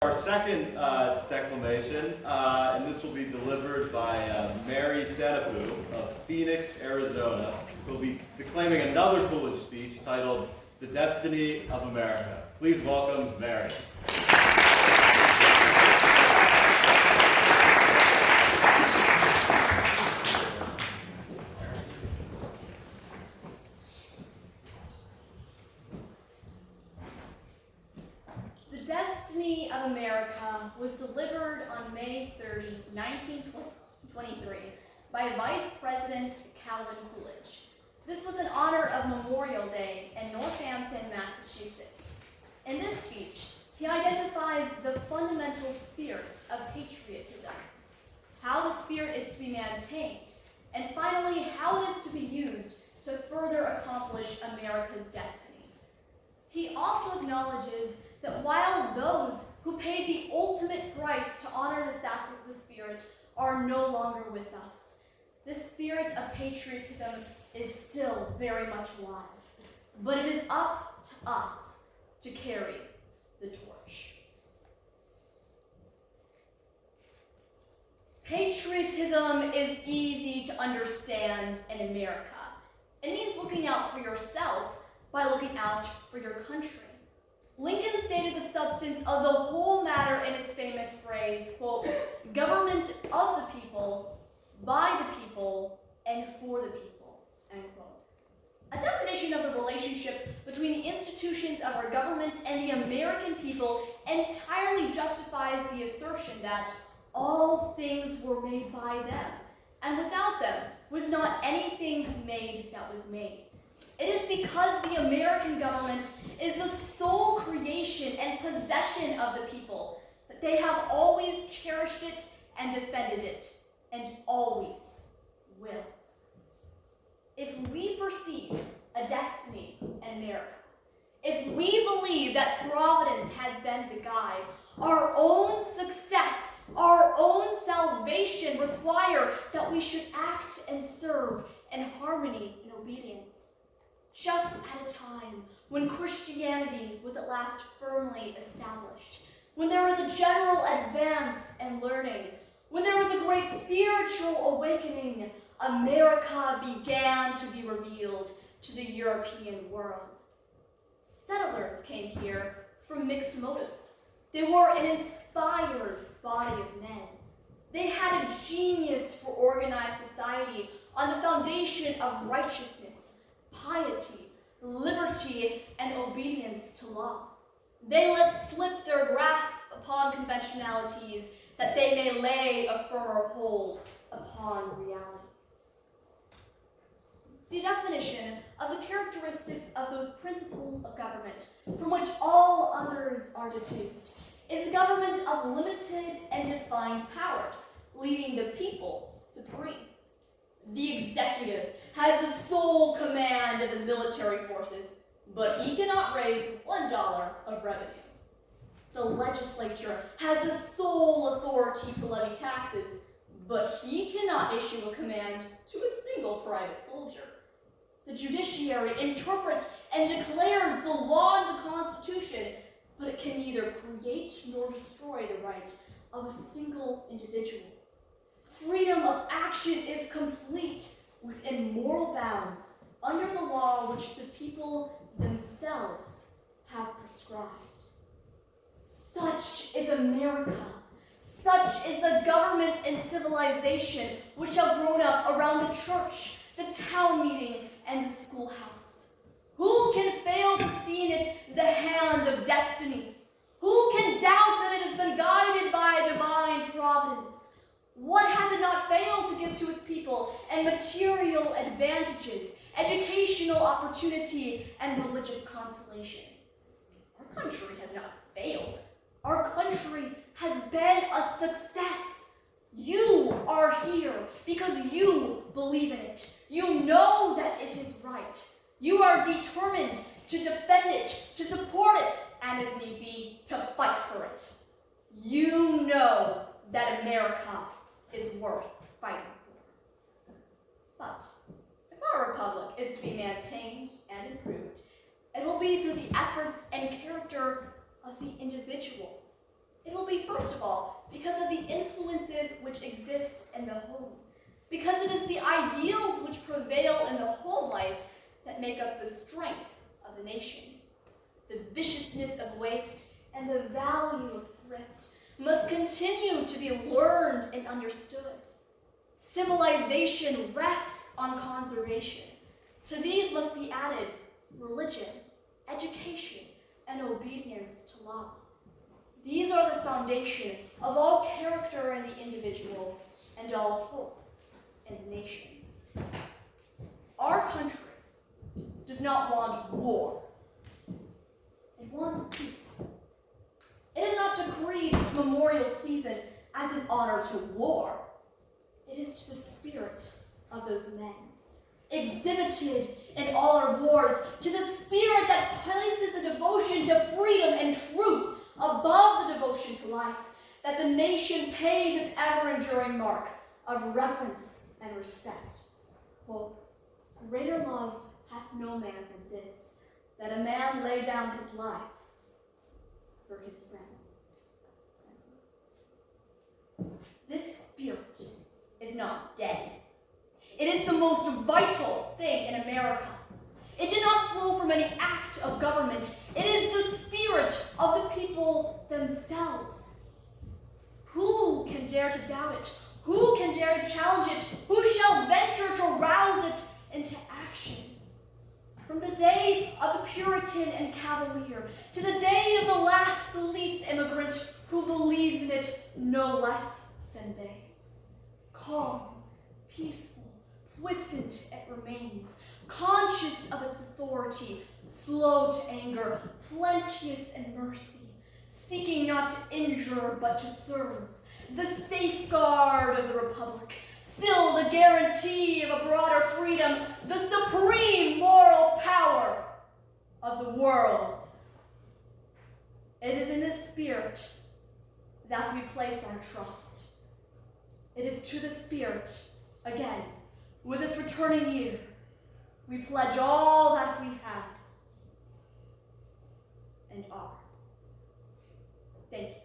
Our second declamation, and this will be delivered by Mary Sanapu of Phoenix, Arizona, who will be declaiming another Coolidge speech titled The Destiny of America. Please welcome Mary. The Destiny of America was delivered on May 30, 1923 by Vice President Calvin Coolidge. This was in honor of Memorial Day in Northampton, Massachusetts. In this speech, he identifies the fundamental spirit of patriotism, how the spirit is to be maintained, and finally, how it is to be used to further accomplish America's destiny. He also acknowledges that while those who paid the ultimate price to honor the sacrament of the Spirit are no longer with us, the spirit of patriotism is still very much alive. But it is up to us to carry the torch. Patriotism is easy to understand in America. It means looking out for yourself by looking out for your country. Lincoln stated the substance of the whole matter in his famous phrase, quote, "Government of the people, by the people, and for the people," end quote. A definition of the relationship between the institutions of our government and the American people entirely justifies the assertion that all things were made by them, and without them was not anything made that was made. It is because the American government is the sole creation and possession of the people that they have always cherished it and defended it, and always will. If we perceive a destiny in America, if we believe that Providence has been the guide, our own success, our own salvation require that we should act and serve in harmony and obedience. Just at a time when Christianity was at last firmly established, when there was a general advance in learning, when there was a great spiritual awakening, America began to be revealed to the European world. Settlers came here from mixed motives. They were an inspired body of men. They had a genius for organized society on the foundation of righteousness, piety, liberty, and obedience to law. They let slip their grasp upon conventionalities that they may lay a firmer hold upon realities. The definition of the characteristics of those principles of government from which all others are deduced is a government of limited and defined powers, leaving the people supreme. The executive has the sole command of the military forces, but he cannot raise $1 of revenue. The legislature has the sole authority to levy taxes, but he cannot issue a command to a single private soldier. The judiciary interprets and declares the law and the Constitution, but it can neither create nor destroy the right of a single individual. Freedom of action is complete within moral bounds under the law which the people themselves have prescribed. Such is America. Such is the government and civilization which have grown up around the church, the town meeting, and the schoolhouse. Who can fail to see in it the hand of destiny? Who can doubt that it has been guided by divine providence? What has it not failed to give to its people in material advantages, educational opportunity, and religious consolation? Our country has not failed. Our country has been a success. You are here because you believe in it. You know that it is right. You are determined to defend it, to support it, and if need be, to fight for it. You know that America is worth fighting for. But if our republic is to be maintained and improved, it will be through the efforts and character of the individual. It will be, first of all, because of the influences which exist in the home, because it is the ideals which prevail in the home life that make up the strength of the nation. The viciousness of waste and the value of thrift must continue to be learned and understood. Civilization rests on conservation. To these must be added religion, education, and obedience to law. These are the foundation of all character in the individual and all hope in the nation. Our country does not want war. It wants peace. It has not decreed this memorial season as an honor to war. It is to the spirit of those men, exhibited in all our wars, to the spirit that places the devotion to freedom and truth above the devotion to life, that the nation pays its ever-enduring mark of reverence and respect. For greater love hath no man than this, that a man lay down his life for his friends. This spirit is not dead. It is the most vital thing in America. It did not flow from any act of government. It is the spirit of the people themselves. Who can dare to doubt it? Who can dare to challenge it? Who shall venture to rouse it into action? From the day of the Puritan and Cavalier to the day of the last least immigrant who believes in it no less than they. Calm, peaceful, puissant it remains, conscious of its authority, slow to anger, plenteous in mercy, seeking not to injure but to serve, the safeguard of the Republic, still the guarantee of a broader freedom, the supreme moral power of the world. It is in this spirit that we place our trust. It is to the spirit, again, with this returning year, we pledge all that we have and are. Thank you.